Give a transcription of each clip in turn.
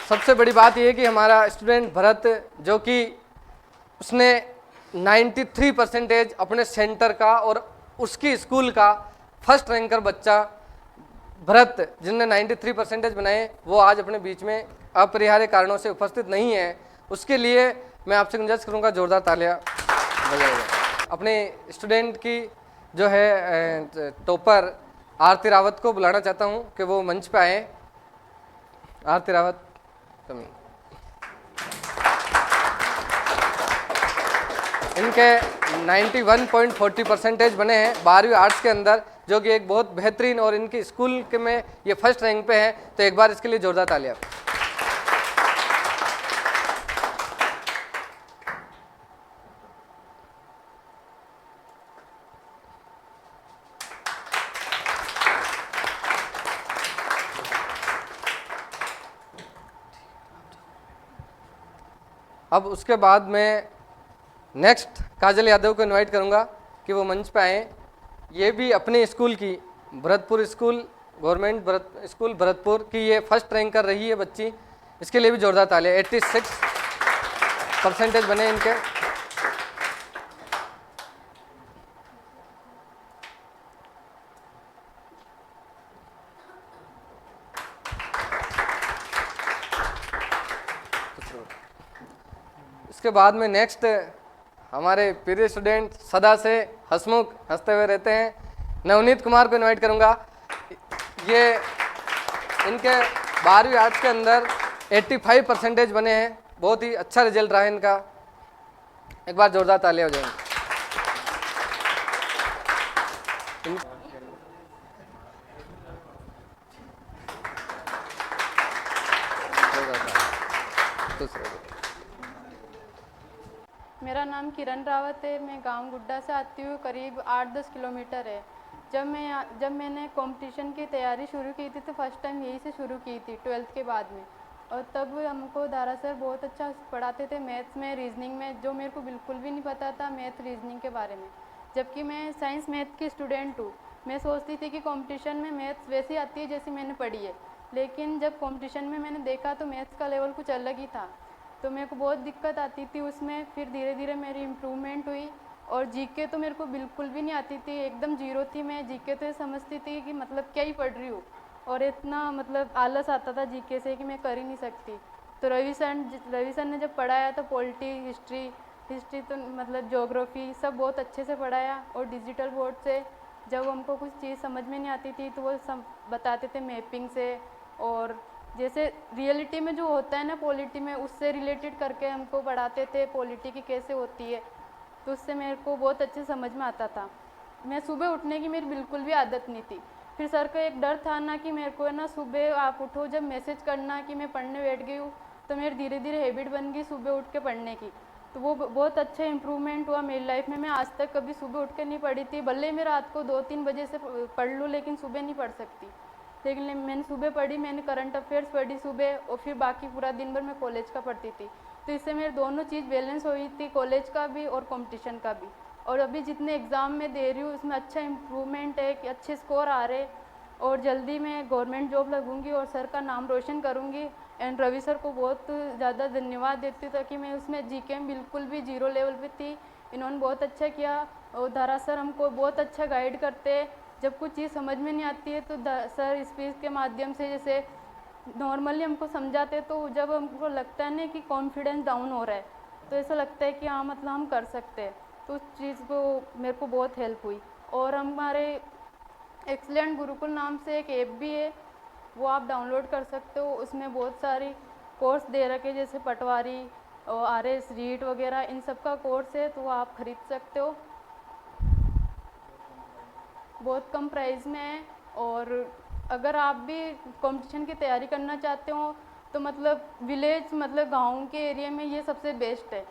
सबसे बड़ी बात यह है कि हमारा स्टूडेंट भरत, जो कि उसने 93% अपने सेंटर का और उसकी स्कूल का फर्स्ट रैंकर बच्चा भरत, जिनने 93% बनाए, वो आज अपने बीच में अपरिहार्य कारणों से उपस्थित नहीं है। उसके लिए मैं आपसे गुंजाइश करूंगा जोरदार तालियां बजाइए। अपने स्टूडेंट की जो है टॉपर आरती रावत को बुलाना चाहता हूं कि वो मंच पे आए। आरती रावत, इनके 91.40% बने हैं 12वीं आर्ट्स के अंदर, जो कि एक बहुत बेहतरीन, और इनकी स्कूल के में ये फर्स्ट रैंक पे है। तो एक बार इसके लिए जोरदार तालियां। अब उसके बाद मैं नेक्स्ट काजल यादव को इनवाइट करूंगा कि वो मंच पे आए। ये भी अपने स्कूल की Bharatpur school, government school Bharatpur की ये फर्स्ट रैंक कर रही है बच्ची। इसके लिए भी जोरदार तालियां। 86% बने इनके। इसके बाद में नेक्स्ट हमारे प्रिय स्टूडेंट सदा से हंसमुख हंसते हुए रहते हैं, नवनीत कुमार को इनवाइट करूंगा। ये इनके 12वीं आर्ट्स के अंदर 85% बने हैं। बहुत ही अच्छा रिजल्ट रहा है इनका। एक बार जोरदार तालियां हो जाएंगी। मेरा नाम किरण रावत है। मैं गांव गुड्डा से आती हूँ। करीब 8-10 किलोमीटर है। जब मैंने कंपटीशन की तैयारी शुरू की थी तो फर्स्ट टाइम यहीं से शुरू की थी 12th के बाद में। और तब हमको दारा सर बहुत अच्छा पढ़ाते थे मैथ्स में, रीजनिंग में, जो मेरे को बिल्कुल भी नहीं पता था मैथ रीजनिंग के बारे में। जबकि मैं साइंस मैथ की स्टूडेंट हूँ। मैं सोचती थी कि कंपटीशन में मैथ्स वैसी आती है जैसी मैंने पढ़ी है, लेकिन जब कंपटीशन में मैंने देखा तो मैथ्स का लेवल कुछ अलग ही था। तो मेरे को बहुत दिक्कत आती थी उसमें। फिर धीरे धीरे मेरी इम्प्रूवमेंट हुई। और जीके तो मेरे को बिल्कुल भी नहीं आती थी, एकदम जीरो थी मैं। जीके तो ये समझती थी कि मतलब क्या ही पढ़ रही हूँ, और इतना मतलब आलस आता था जीके से कि मैं कर ही नहीं सकती। तो रवि सर ने जब पढ़ाया तो पॉलिटी, हिस्ट्री तो मतलब ज्योग्राफी सब बहुत अच्छे से पढ़ाया। और डिजिटल बोर्ड से जब हमको कुछ चीज़ समझ में नहीं आती थी तो वो बताते थे मैपिंग से, और जैसे रियलिटी में जो होता है ना पॉलिटी में, उससे रिलेटेड करके हमको पढ़ाते थे पॉलिटी की कैसे होती है। तो उससे मेरे को बहुत अच्छे समझ में आता था। मैं सुबह उठने की मेरी बिल्कुल भी आदत नहीं थी। फिर सर का एक डर था ना कि मेरे को है ना सुबह आप उठो जब मैसेज करना कि मैं पढ़ने बैठ गई हूँ, तो मेरी धीरे धीरे हैबिट बन गई सुबह उठ के पढ़ने की। तो वो बहुत अच्छा इम्प्रूवमेंट हुआ मेरी लाइफ में। मैं आज तक कभी सुबह उठ के नहीं पढ़ी थी। भले मैं रात को 2-3 बजे से पढ़ लूँ, लेकिन सुबह नहीं पढ़ सकती। लेकिन मैंने सुबह पढ़ी, मैंने करंट अफेयर्स पढ़ी सुबह, और फिर बाकी पूरा दिन भर मैं कॉलेज का पढ़ती थी। तो इससे मेरे दोनों चीज़ बैलेंस हुई थी, कॉलेज का भी और कंपटीशन का भी। और अभी जितने एग्ज़ाम में दे रही हूँ उसमें अच्छा इम्प्रूवमेंट है कि अच्छे स्कोर आ रहे, और जल्दी मैं गवर्नमेंट जॉब लगूंगी और सर का नाम रोशन करूंगी। एंड रवि सर को बहुत ज़्यादा धन्यवाद देती हूँ, ताकि मैं उसमें जीके में बिल्कुल भी जीरो लेवल पे थी। इन्होंने बहुत अच्छा किया। और धारा सर हमको बहुत अच्छा गाइड करते हैं। जब कुछ चीज़ समझ में नहीं आती है तो सर स्पीच के माध्यम से जैसे नॉर्मली हमको समझाते, तो जब हमको लगता है ना कि कॉन्फिडेंस डाउन हो रहा है, तो ऐसा लगता है कि हाँ मतलब हम कर सकते हैं। तो उस चीज़ को मेरे को बहुत हेल्प हुई। और हमारे एक्सीलेंट गुरुकुल नाम से एक ऐप भी है, वो आप डाउनलोड कर सकते हो। उसमें बहुत सारी कोर्स दे रखे, जैसे पटवारी और RS रीट वगैरह, इन सब का कोर्स है, तो वो आप खरीद सकते हो। बहुत कम प्राइस में है। और अगर आप भी कंपटीशन की तैयारी करना चाहते हो तो मतलब विलेज, मतलब गाँव के एरिया में ये सबसे बेस्ट है,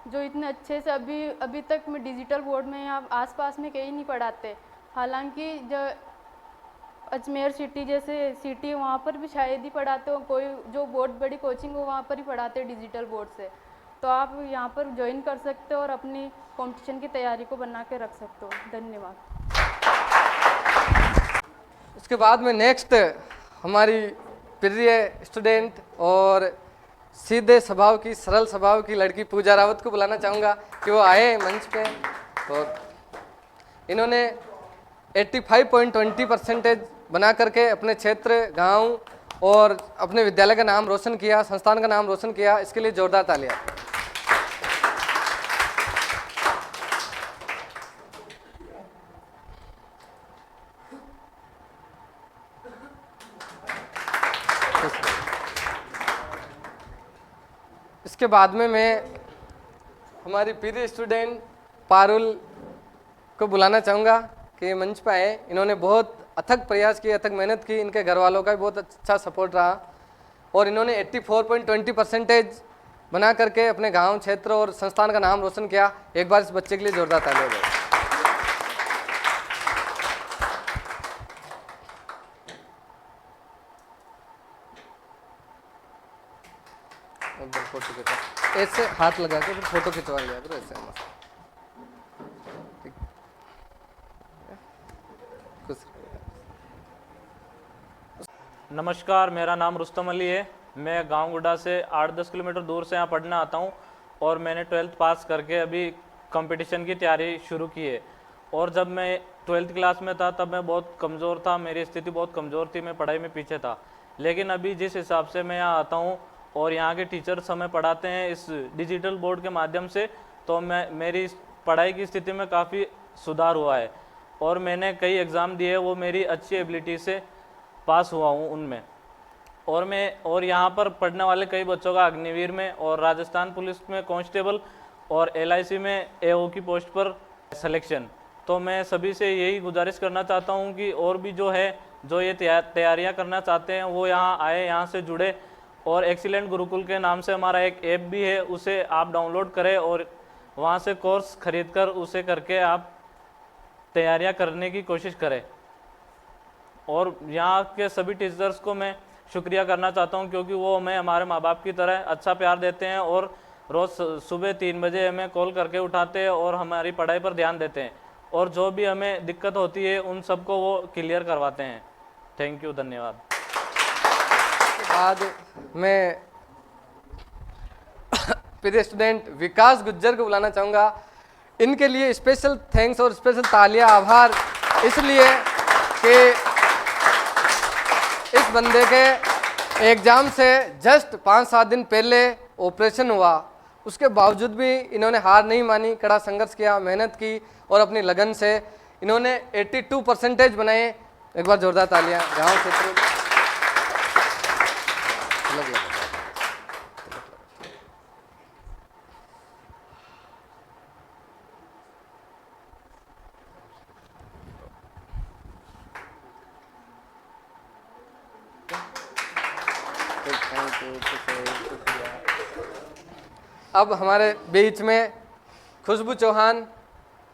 जो इतने अच्छे से अभी तक में डिजिटल बोर्ड में या आसपास में कहीं नहीं पढ़ाते। हालांकि जो अजमेर सिटी जैसे सिटी है वहाँ पर भी शायद ही पढ़ाते हो, कोई जो बहुत बड़ी कोचिंग हो वहाँ पर ही पढ़ाते हैं डिजिटल बोर्ड से। तो आप यहाँ पर ज्वाइन कर सकते हो और अपनी कंपटीशन की तैयारी को बना के रख सकते हो। धन्यवाद। इसके बाद में नेक्स्ट हमारी प्रिय स्टूडेंट और सीधे स्वभाव की, सरल स्वभाव की लड़की पूजा रावत को बुलाना चाहूँगा कि वो आए मंच पे। और इन्होंने 85.20% बना करके अपने क्षेत्र, गांव और अपने विद्यालय का नाम रोशन किया, संस्थान का नाम रोशन किया। इसके लिए जोरदार तालियां। इसके बाद में मैं हमारी प्रिय स्टूडेंट पारुल को बुलाना चाहूँगा कि मंच पर आए। इन्होंने बहुत अथक प्रयास किए, अथक मेहनत की, इनके घर वालों का भी बहुत अच्छा सपोर्ट रहा और इन्होंने 84.20% बना करके अपने गांव, क्षेत्र और संस्थान का नाम रोशन किया। एक बार इस बच्चे के लिए जोरदार तालियां दें। फोटो खिंचा, ऐसे हाथ लगा के फिर फोटो खिंचवा लिया करो ऐसे मस्त। नमस्कार, मेरा नाम रुस्तम अली है। मैं गांव गुड्डा से 8-10 किलोमीटर दूर से यहाँ पढ़ने आता हूँ और मैंने 12th पास करके अभी कंपटीशन की तैयारी शुरू की है। और जब मैं 12th क्लास में था तब मैं बहुत कमज़ोर था, मेरी स्थिति बहुत कमज़ोर थी, मैं पढ़ाई में पीछे था। लेकिन अभी जिस हिसाब से मैं यहाँ आता हूँ और यहाँ के टीचर्स हमें पढ़ाते हैं इस डिजिटल बोर्ड के माध्यम से, तो मेरी पढ़ाई की स्थिति में काफ़ी सुधार हुआ है और मैंने कई एग्ज़ाम दिए, वो मेरी अच्छी एबिलिटी से पास हुआ हूँ उनमें। और यहाँ पर पढ़ने वाले कई बच्चों का अग्निवीर में और राजस्थान पुलिस में कांस्टेबल और LIC में AO की पोस्ट पर सिलेक्शन। तो मैं सभी से यही गुजारिश करना चाहता हूँ कि और भी जो ये तैयारियाँ करना चाहते हैं वो यहाँ आए, यहाँ से जुड़े। और एक्सीलेंट गुरुकुल के नाम से हमारा एक ऐप भी है, उसे आप डाउनलोड करें और वहाँ से कोर्स खरीदकर उसे करके आप तैयारियाँ करने की कोशिश करें। और यहाँ के सभी टीचर्स को मैं शुक्रिया करना चाहता हूँ क्योंकि वो हमें हमारे माँ बाप की तरह अच्छा प्यार देते हैं और रोज़ सुबह 3 बजे हमें कॉल करके उठाते हैं और हमारी पढ़ाई पर ध्यान देते हैं और जो भी हमें दिक्कत होती है उन सबको वो क्लियर करवाते हैं। थैंक यू, धन्यवाद। बाद मैं प्रिय स्टूडेंट विकास गुज्जर को बुलाना चाहूँगा। इनके लिए स्पेशल थैंक्स और स्पेशल तालियां, आभार इसलिए कि इस बंदे के एग्ज़ाम से जस्ट 5-7 दिन पहले ऑपरेशन हुआ, उसके बावजूद भी इन्होंने हार नहीं मानी, कड़ा संघर्ष किया, मेहनत की और अपनी लगन से इन्होंने 82% बनाए। एक बार जोरदार तालियां। गाँव क्षेत्र अब हमारे बीच में खुशबू चौहान,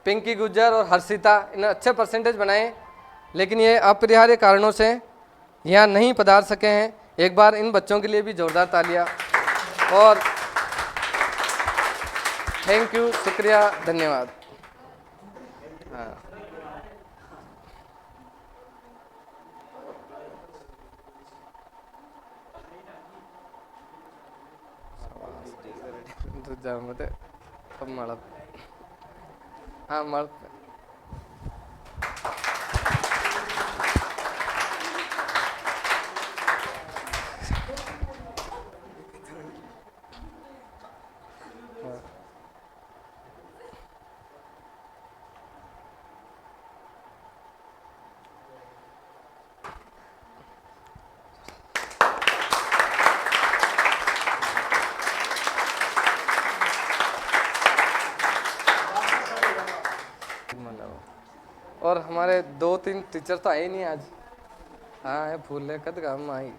पिंकी गुज्जर और हर्षिता, इन्हें अच्छे परसेंटेज बनाए लेकिन ये अपरिहार्य कारणों से यहाँ नहीं पधार सके हैं। एक बार इन बच्चों के लिए भी जोरदार तालियां और थैंक यू, शुक्रिया, धन्यवाद। हाँ, मत अब मड़ हाँ मड़ और हमारे 2-3 टीचर तो आए नहीं आज। हाँ है फूल कद काम आई।